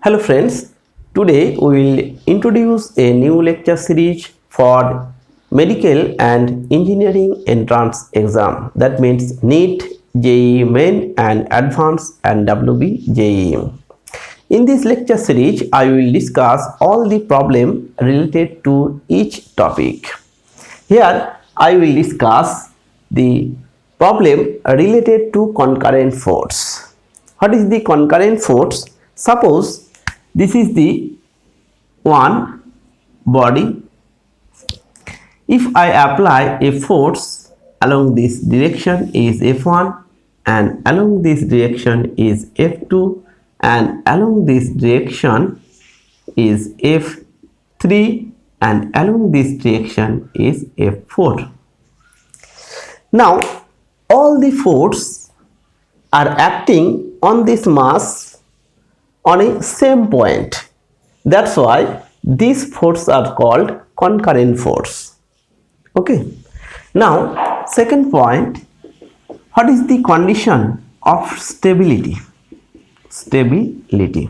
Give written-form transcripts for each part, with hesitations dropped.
Hello friends, today we will introduce a new lecture series for medical and engineering entrance exam. That means NEET, JEE Main and Advanced and WBJEE. In this lecture series, I will discuss all the problem related to each topic. Here I will discuss the problem related to concurrent force. What is the concurrent force? Suppose this is the one body. If I apply a force along this direction is F1 and along this direction is F2 and along this direction is F3 and along this direction is F4. Now all the forces are acting on this mass on a same point. That's why these forces are called concurrent force. Okay. Now second point, what is the condition of stability? Stability.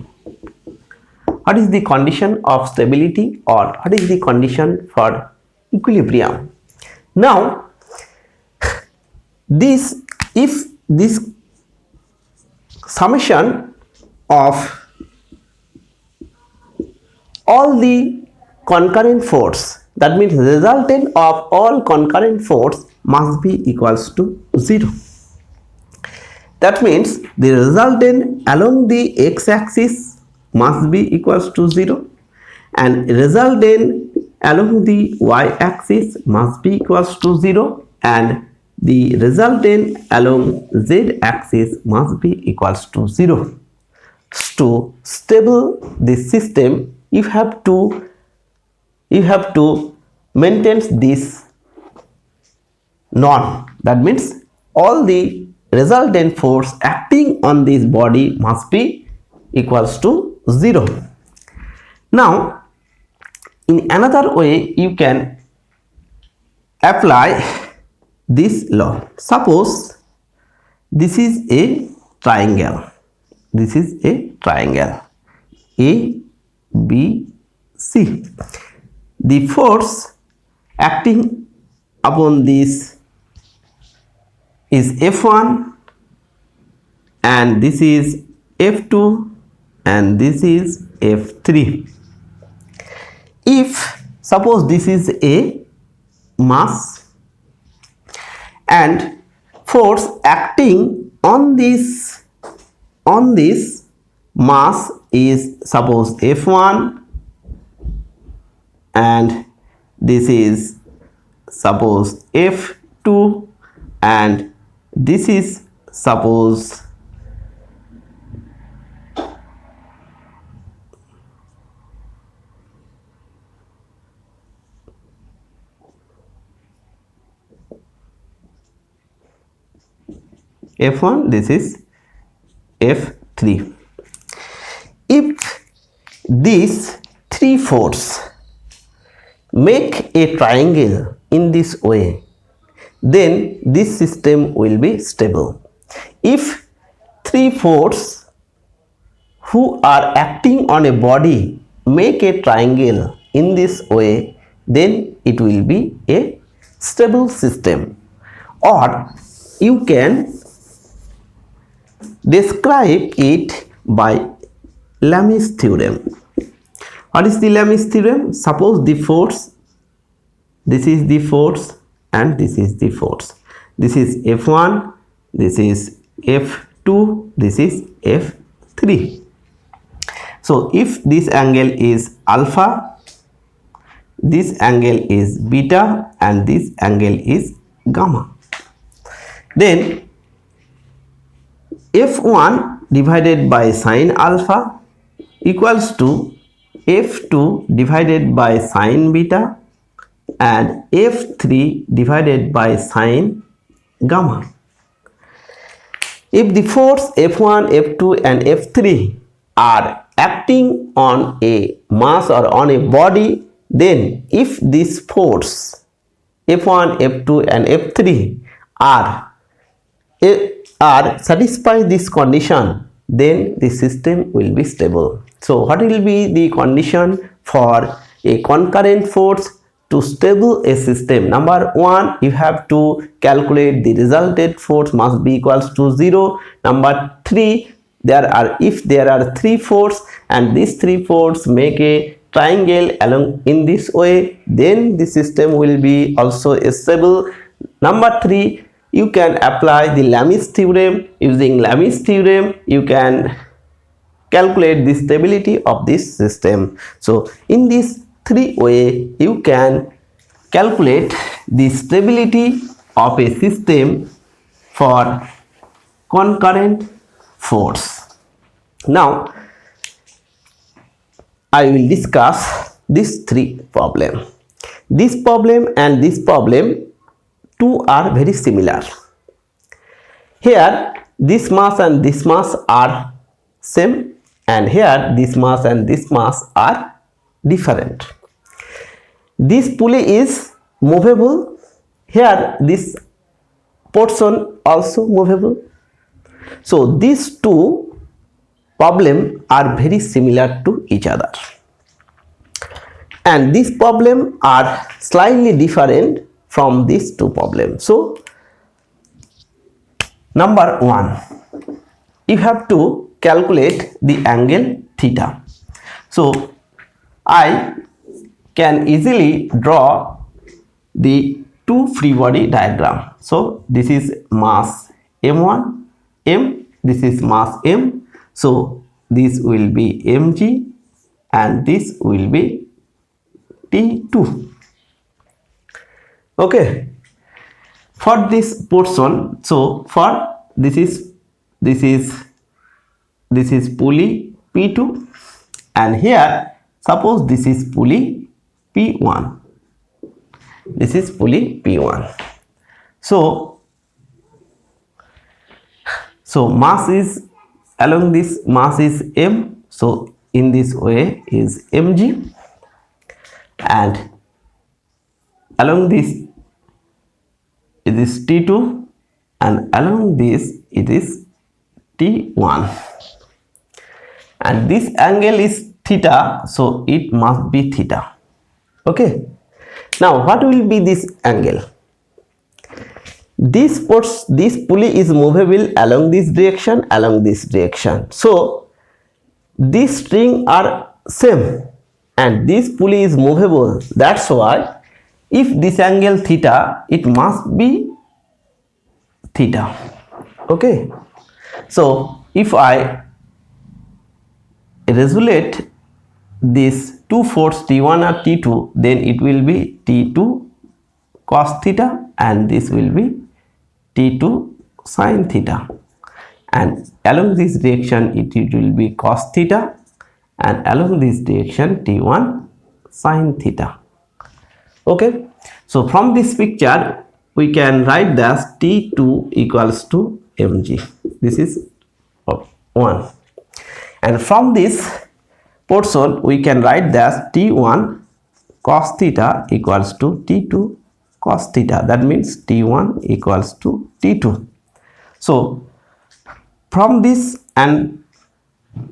What is the condition of stability or what is the condition for equilibrium? Now if this summation of all the concurrent force, that means resultant of all concurrent force must be equals to 0. That means the resultant along the x-axis must be equals to 0 and resultant along the y-axis must be equals to 0 and the resultant along z-axis must be equals to 0. To stable this system, you have to maintain this norm. That means all the resultant force acting on this body must be equals to 0. Now in another way you can apply this law. Suppose this is a triangle. This is a triangle A, B, C. The force acting upon this is F1 and this is F2 and this is F3. If suppose this is a mass and force acting on this mass is suppose F1 and this is suppose F2 and this is suppose F1, this is F3. If these three forces make a triangle in this way, then this system will be stable. If three forces who are acting on a body make a triangle in this way, then it will be a stable system. Or you can describe it by Lami's theorem. What is the Lami's theorem? Suppose the force, this is the force and this is the force. This is F1, this is F2, this is F3. So if this angle is alpha, this angle is beta and this angle is gamma, then F1 divided by sine alpha equals to F2 divided by sine beta and F3 divided by sine gamma. If the force F1, F2 and F3 are acting on a mass or on a body, then if this force F1, F2 and F3 are satisfy this condition, then the system will be stable. So what will be the condition for a concurrent force to stable a system? Number one, you have to calculate the resultant force must be equals to 0. Number 3, if there are 3 forces and these 3 forces make a triangle along in this way, then the system will be also stable. Number 3, you can apply the Lami's theorem. Using Lami's theorem, you can calculate the stability of this system. So in this 3 way, you can calculate the stability of a system for concurrent force. Now I will discuss these 3 problems. This problem and this problem, 2 are very similar. Here this mass and this mass are same, and here this mass and this mass are different. This pulley is movable. Here this portion also movable. So these 2 problems are very similar to each other, and these problems are slightly different from these 2 problems. So number 1, you have to calculate the angle theta. So I can easily draw the 2 free body diagram. So this is mass m1 m, this is mass m. So this will be mg and this will be T2. Okay, for this portion, so for this is pulley P2, and here suppose this is pulley P1. This is pulley P1. So mass is along this, mass is m. So in this way is mg, and along this it is T2, and along this it is T1, and this angle is theta, so it must be theta. Okay, now what will be this angle? This pulley is movable along this direction, so these strings are same and this pulley is movable. That's why if this angle theta, it must be theta. Okay, so if I resonate this 2 force T1 or T2, then it will be T2 cos theta, and this will be T2 sin theta, and along this direction it will be cos theta, and along this direction T1 sin theta. Okay, so from this picture we can write that T2 equals to mg. This is 1, and from this portion we can write that T1 cos theta equals to T2 cos theta. That means T1 equals to T2. So from this, and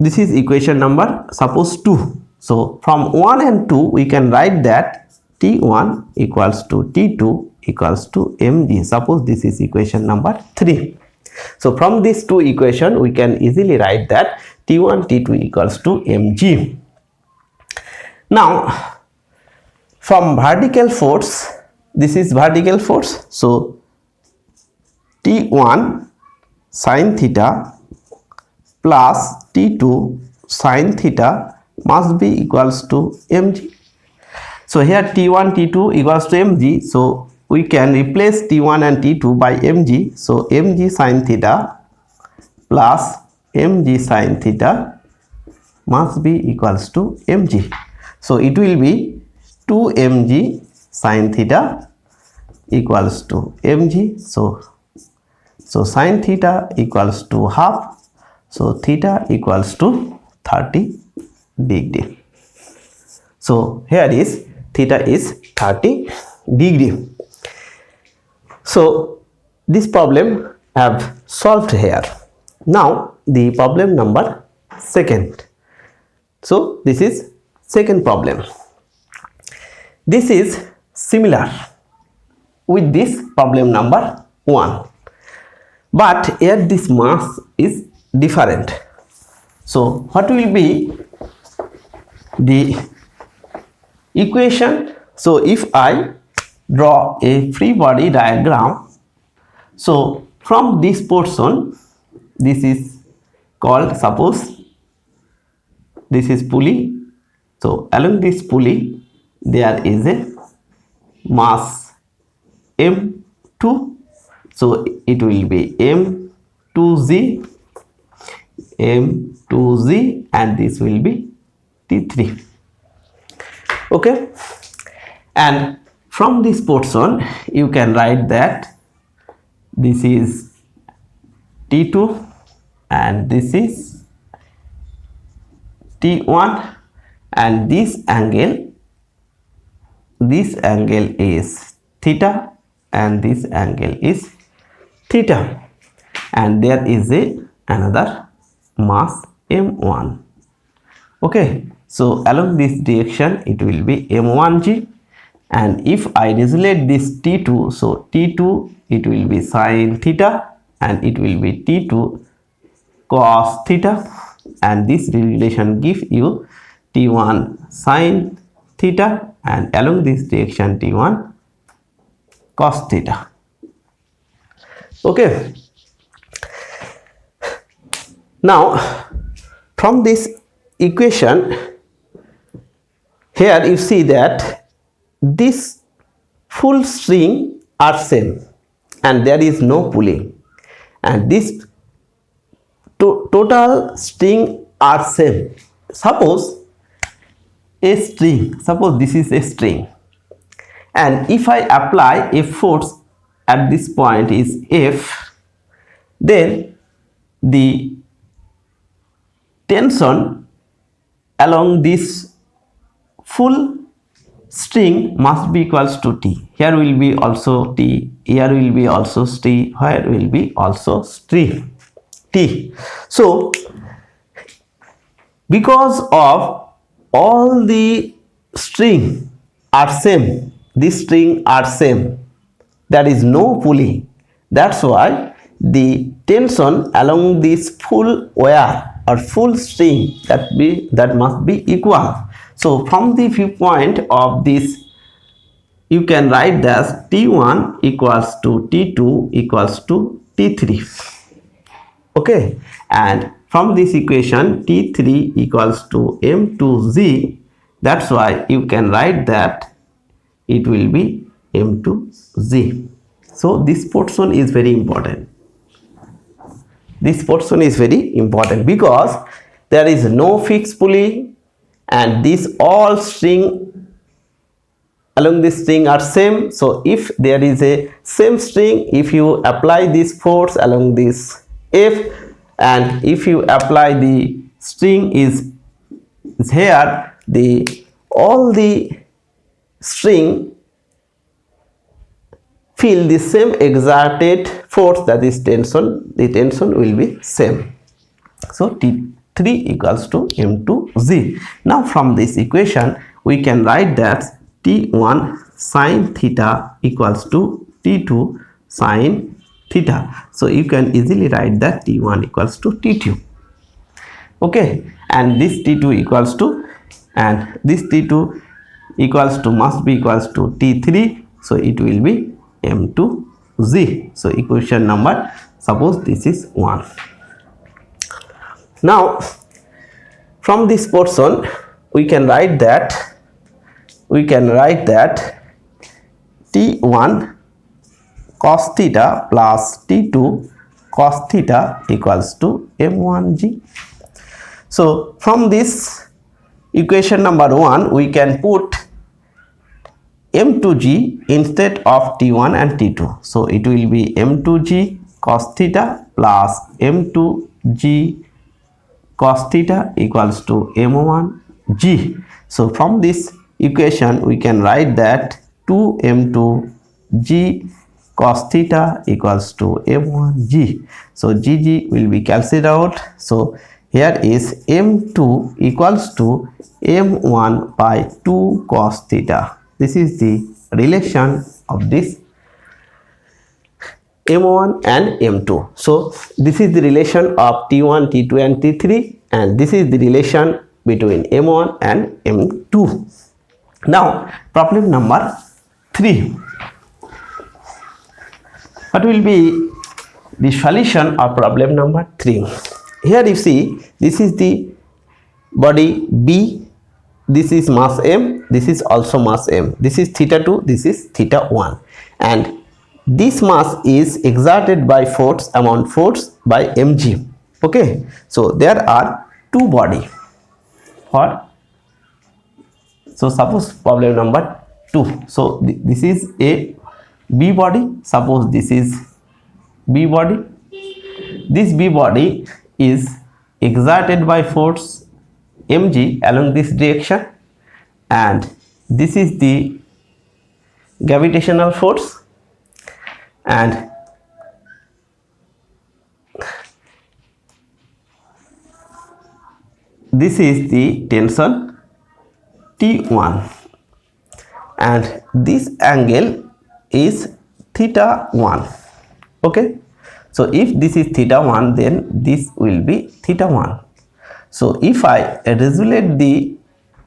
this is equation number suppose 2. So from 1 and 2 we can write that T1 equals to T2 equals to mg. Suppose this is equation number 3. So from these 2 equations we can easily write that T1 T2 equals to mg. Now from vertical force, this is vertical force, so T1 sin theta plus T2 sin theta must be equals to mg. So here T1 T2 equals to mg, so we can replace T1 and T2 by mg. So mg sin theta plus mg sin theta must be equals to mg. So it will be 2 mg sin theta equals to mg. So sin theta equals to half. So theta equals to 30 degree. So here is theta is 30 degree. So this problem I have solved here. Now the problem number second. So this is second problem. This is similar with this problem number 1, but here this mass is different. So what will be the equation? So if I draw a free body diagram, so from this portion, this is called, suppose this is pulley. So along this pulley there is a mass M2. So it will be M2Z, M2Z, and this will be T3. Okay, and from this portion you can write that this is T2 and this is T1, and this angle is theta and this angle is theta, and there is another mass M1. Okay, so along this direction it will be M1G, and if I isolate this T2, so T2 it will be sin theta and it will be T2 cos theta, and this relation gives you T1 sin theta and along this direction T1 cos theta. Okay, now from this equation here you see that this full string are same and there is no pulling, and this total string are same. Suppose this is a string, and if I apply a force at this point is F, then the tension along this full string must be equals to T. Here will be also T, here will be also T, here will be also T. So because of all the string are same, this string are same, there is no pulley, that's why the tension along this full wire or full string that must be equal. So from the viewpoint of this you can write that T1 equals to T2 equals to T3. Okay, and from this equation T3 equals to M2Z, that's why you can write that it will be M2Z. So this portion is very important. This portion is very important because there is no fixed pulley and this all string along this string are same. So if there is a same string, if you apply this force along this F, and if you apply the string is here, all the string feel the same exerted force, that is tension, the tension will be same. So T3 equals to M2Z. Now from this equation we can write that T1 sin theta equals to T2 sin theta. So you can easily write that T1 equals to T2. Okay, and this T2 equals to, and this T2 equals to must be equals to T3, so it will be M2Z. So equation number, suppose this is 1. Now from this portion we can write that T1 cos theta plus T2 cos theta equals to M1G. So from this equation number 1 we can put M2G instead of T1 and T2. So it will be M2G cos theta plus M2G cos theta equals to M1G. So from this equation we can write that 2M2G cos theta equals to m1g. So gg will be cancelled out. So here is m2 equals to m1 by 2 cos theta. This is the relation of this m1 and m2. So this is the relation of t1, t2 and t3, and this is the relation between m1 and m2. Now problem number 3. What will be the solution of problem number 3? Here you see, this is the body B, this is mass m, this is also mass m, this is theta 2, this is theta 1, and this mass is exerted by force, amount force by mg. Okay, so there are two body. What? So suppose problem number 2. So this is a B body. Suppose this is B body. This B body is exerted by force mg along this direction, and this is the gravitational force, and this is the tension T1, and this angle is theta 1. Okay, so if this is theta 1, then this will be theta 1. So if I resonate the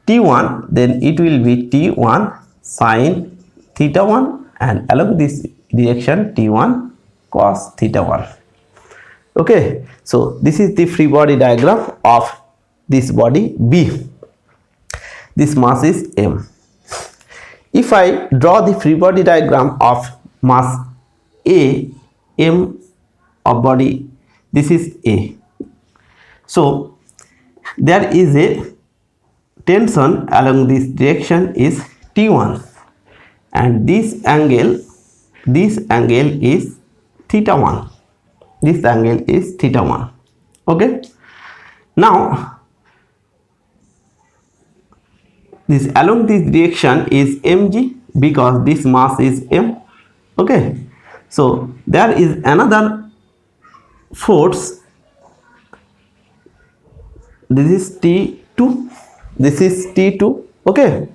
T1, then it will be T1 sine theta 1, and along this direction T1 cos theta 1. Okay, so this is the free body diagram of this body B. This mass is m. If I draw the free body diagram of mass A, m of body, this is A. So there is a tension along this direction is T1, and this angle is theta 1. This angle is theta 1. Okay, now this along this direction is mg, because this mass is m. Okay, so there is another force. This is T2, this is T2. Okay,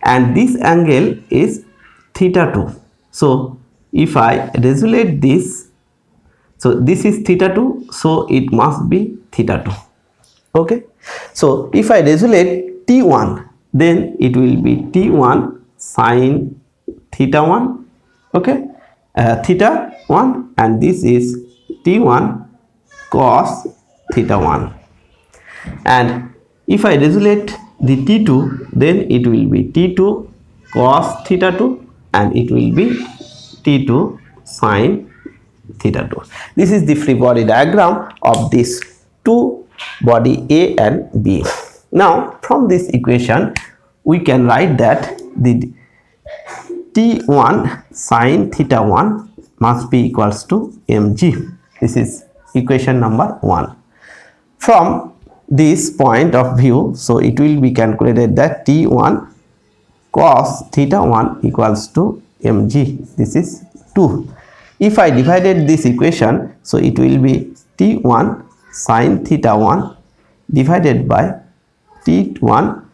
and this angle is theta 2. So if I resonate this, so this is theta 2, so it must be theta 2. Okay, so if I resonate T1, then it will be T1 sine theta 1. Okay, theta 1, and this is T1 cos theta 1. And if I resonate the T2, then it will be T2 cos theta 2, and it will be T2 sine theta 2. This is the free body diagram of this two body A and B. Now from this equation we can write that the T1 sine theta 1 must be equals to mg. This is equation number 1. From this point of view, so it will be calculated that T1 cos theta 1 equals to mg. This is 2. If I divided this equation, so it will be T1 sine theta 1 divided by T1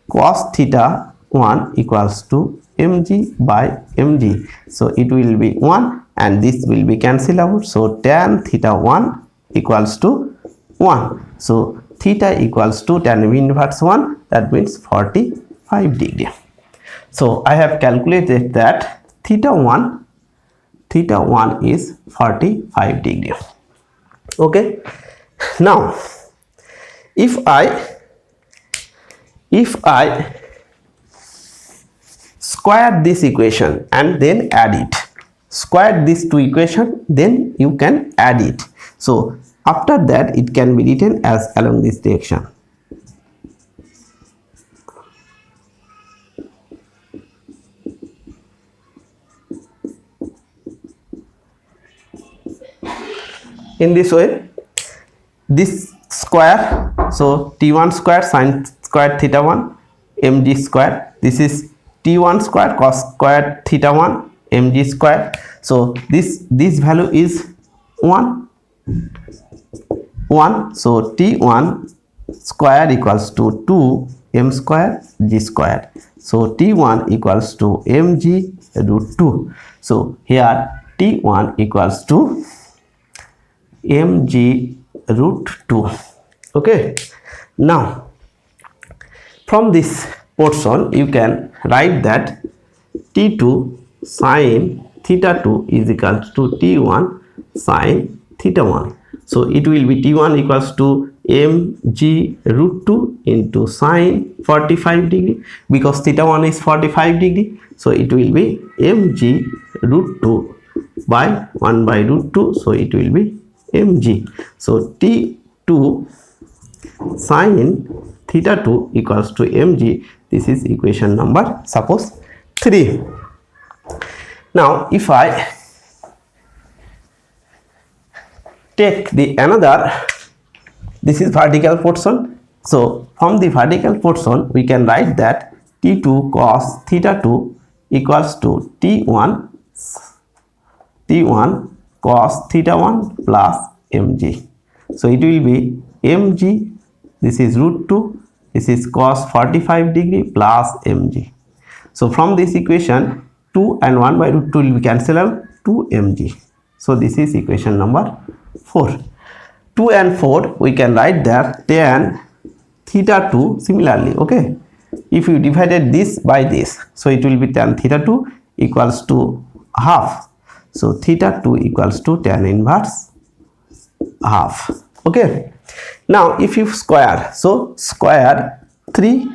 cos theta 1 equals to mg by mg. So it will be 1, and this will be cancelled out. So tan theta 1 equals to 1. So theta equals to tan inverse 1, that means 45 degree. So I have calculated that theta 1 is 45 degree. Okay, now if I square this equation and then add it, square these two equations, then you can add it. So after that it can be written as along this direction. In this way, this square, so T1 square sine square theta 1 mg square, this is T1 square cos square theta 1 mg square. So this value is 1, so T1 square equals to 2 m square g square. So T1 equals to mg root 2. So here T1 equals to mg root 2. Okay, now from this portion you can write that T2 sin theta 2 is equal to T1 sin theta 1. So it will be T1 equals to mg root 2 into sin 45 degree, because theta 1 is 45 degree. So it will be mg root 2 by 1 by root 2. So it will be mg. So T2 sin theta 2 equals to mg. This is equation number suppose 3. Now if I take the another, this is vertical portion. So from the vertical portion we can write that T2 cos theta 2 equals to T1 cos theta 1 plus mg. So it will be mg, this is root 2, this is cos 45 degree plus mg. So from this equation 2 and 1 by root 2 will be cancelled out, 2 mg. So this is equation number 4. 2 and 4 we can write that tan theta 2 similarly. Okay, if you divided this by this, so it will be tan theta 2 equals to half. So theta 2 equals to tan inverse half. Okay, now if you square, so square 3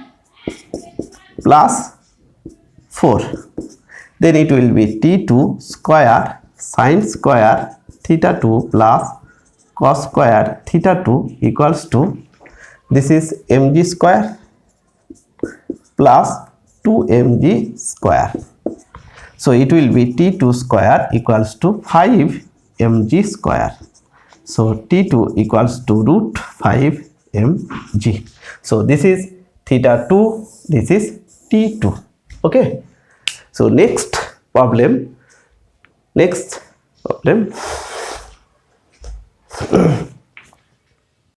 plus 4, then it will be T2 square sin square theta 2 plus cos square theta 2 equals to, this is mg square plus 2mg square. So it will be T2 square equals to 5 mg square. So T2 equals to root 5 mg. So this is theta 2, this is T2. Okay, so next problem.